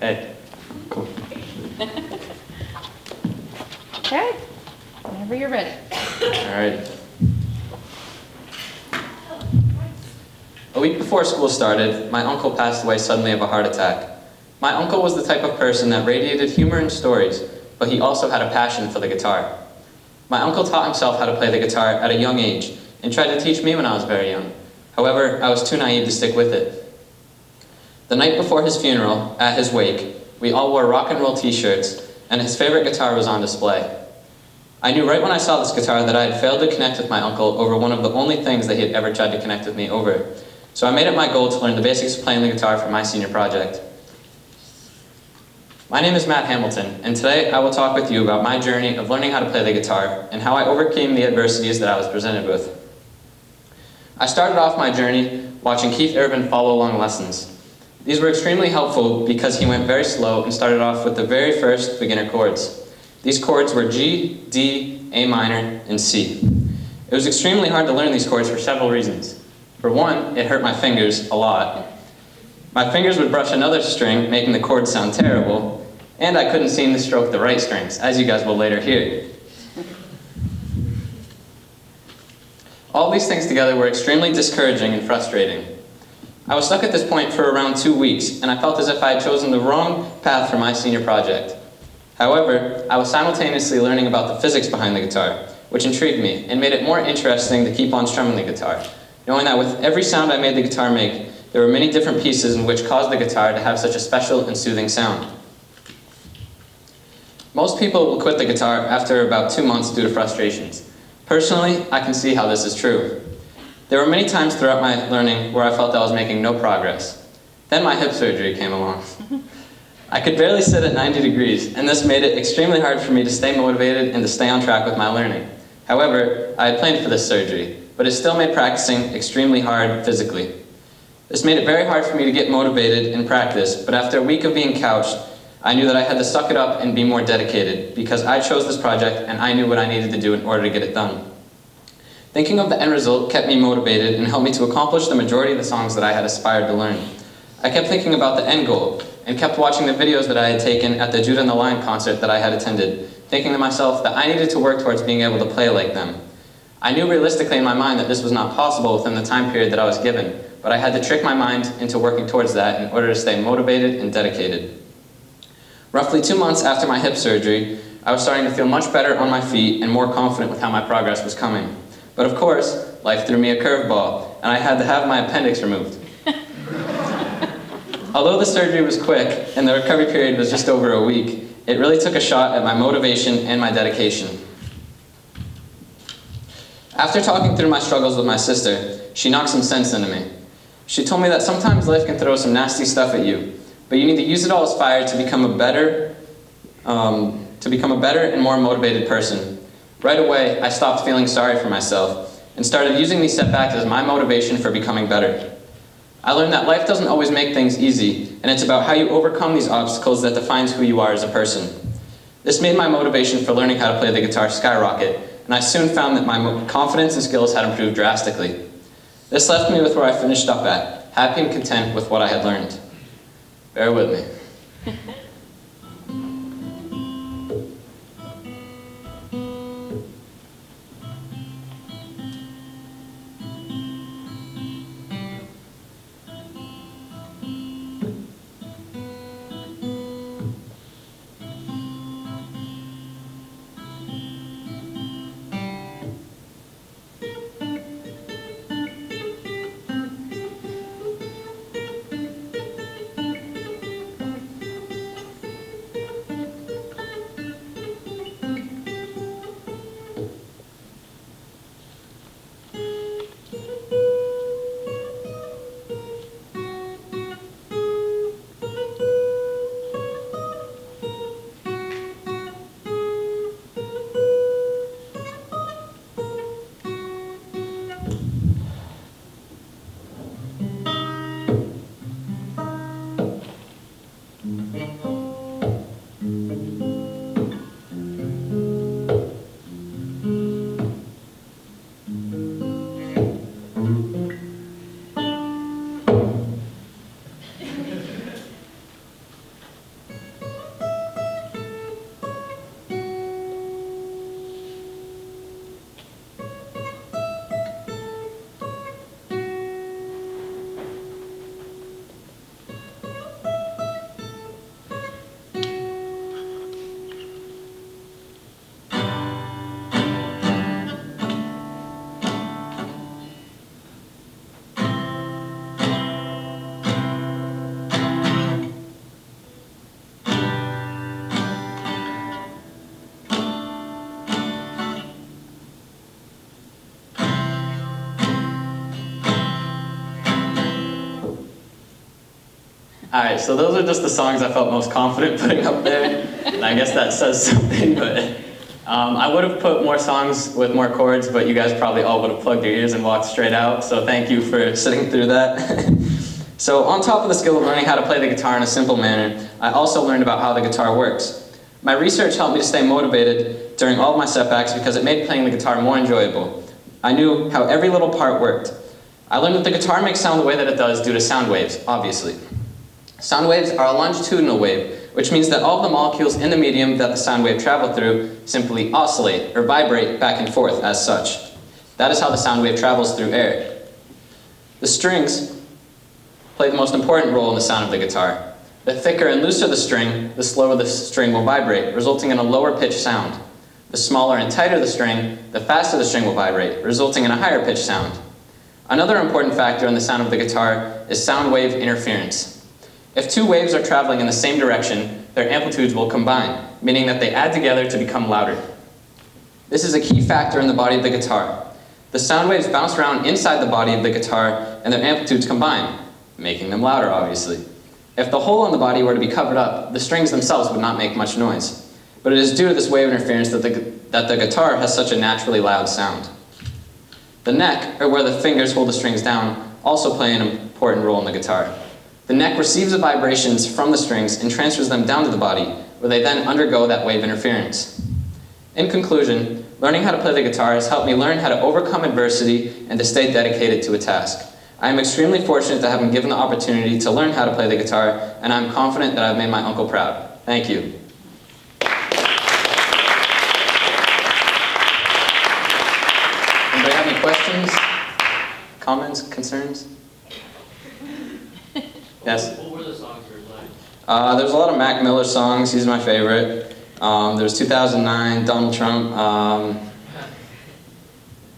Hey. Cool. Okay, whenever you're ready. All right. A week before school started, my uncle passed away suddenly of a heart attack. My uncle was the type of person that radiated humor and stories, but he also had a passion for the guitar. My uncle taught himself how to play the guitar at a young age and tried to teach me when I was very young. However, I was too naive to stick with it. The night before his funeral, at his wake, we all wore rock and roll t-shirts, and his favorite guitar was on display. I knew right when I saw this guitar that I had failed to connect with my uncle over one of the only things that he had ever tried to connect with me over. So I made it my goal to learn the basics of playing the guitar for my senior project. My name is Matt Hamilton, and today I will talk with you about my journey of learning how to play the guitar and how I overcame the adversities that I was presented with. I started off my journey watching Keith Urban follow-along lessons. These were extremely helpful because he went very slow and started off with the very first beginner chords. These chords were G, D, A minor, and C. It was extremely hard to learn these chords for several reasons. For one, it hurt my fingers a lot. My fingers would brush another string, making the chords sound terrible, and I couldn't seem to stroke the right strings, as you guys will later hear. All these things together were extremely discouraging and frustrating. I was stuck at this point for around 2 weeks, and I felt as if I had chosen the wrong path for my senior project. However, I was simultaneously learning about the physics behind the guitar, which intrigued me and made it more interesting to keep on strumming the guitar, knowing that with every sound I made the guitar make, there were many different pieces in which caused the guitar to have such a special and soothing sound. Most people will quit the guitar after about 2 months due to frustrations. Personally, I can see how this is true. There were many times throughout my learning where I felt I was making no progress. Then my hip surgery came along. I could barely sit at 90 degrees, and this made it extremely hard for me to stay motivated and to stay on track with my learning. However, I had planned for this surgery, but it still made practicing extremely hard physically. This made it very hard for me to get motivated in practice, but after a week of being couched, I knew that I had to suck it up and be more dedicated, because I chose this project and I knew what I needed to do in order to get it done. Thinking of the end result kept me motivated and helped me to accomplish the majority of the songs that I had aspired to learn. I kept thinking about the end goal, and kept watching the videos that I had taken at the Judah and the Lion concert that I had attended, thinking to myself that I needed to work towards being able to play like them. I knew realistically in my mind that this was not possible within the time period that I was given, but I had to trick my mind into working towards that in order to stay motivated and dedicated. Roughly 2 months after my hip surgery, I was starting to feel much better on my feet and more confident with how my progress was coming. But of course, life threw me a curveball, and I had to have my appendix removed. Although the surgery was quick, and the recovery period was just over a week, it really took a shot at my motivation and my dedication. After talking through my struggles with my sister, she knocked some sense into me. She told me that sometimes life can throw some nasty stuff at you, but you need to use it all as fire to become a better and more motivated person. Right away, I stopped feeling sorry for myself and started using these setbacks as my motivation for becoming better. I learned that life doesn't always make things easy, and it's about how you overcome these obstacles that defines who you are as a person. This made my motivation for learning how to play the guitar skyrocket, and I soon found that my confidence and skills had improved drastically. This left me with where I finished up at, happy and content with what I had learned. Bear with me. Alright, so those are just the songs I felt most confident putting up there. And I guess that says something, but I would have put more songs with more chords, but you guys probably all would have plugged your ears and walked straight out, so thank you for sitting through that. So on top of the skill of learning how to play the guitar in a simple manner, I also learned about how the guitar works. My research helped me to stay motivated during all of my setbacks because it made playing the guitar more enjoyable. I knew how every little part worked. I learned that the guitar makes sound the way that it does due to sound waves, obviously. Sound waves are a longitudinal wave, which means that all of the molecules in the medium that the sound wave traveled through simply oscillate or vibrate back and forth as such. That is how the sound wave travels through air. The strings play the most important role in the sound of the guitar. The thicker and looser the string, the slower the string will vibrate, resulting in a lower pitched sound. The smaller and tighter the string, the faster the string will vibrate, resulting in a higher pitched sound. Another important factor in the sound of the guitar is sound wave interference. If two waves are traveling in the same direction, their amplitudes will combine, meaning that they add together to become louder. This is a key factor in the body of the guitar. The sound waves bounce around inside the body of the guitar and their amplitudes combine, making them louder, obviously. If the hole in the body were to be covered up, the strings themselves would not make much noise. But it is due to this wave interference that the guitar has such a naturally loud sound. The neck, or where the fingers hold the strings down, also play an important role in the guitar. The neck receives the vibrations from the strings and transfers them down to the body, where they then undergo that wave interference. In conclusion, learning how to play the guitar has helped me learn how to overcome adversity and to stay dedicated to a task. I am extremely fortunate to have been given the opportunity to learn how to play the guitar, and I am confident that I have made my uncle proud. Thank you. Anybody have any questions, comments, concerns? Yes? What were the songs you were playing? There's a lot of Mac Miller songs. He's my favorite. There's 2009, Donald Trump.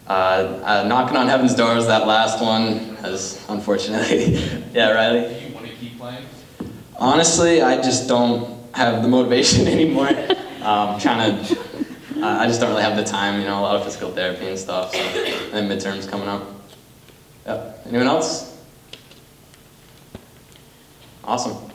Knocking on Heaven's Door was that last one, as unfortunately. Yeah, Riley? Do you want to keep playing? Honestly, I just don't have the motivation anymore. I just don't really have the time, a lot of physical therapy and stuff, so, and midterms coming up. Yep. Anyone else? Awesome.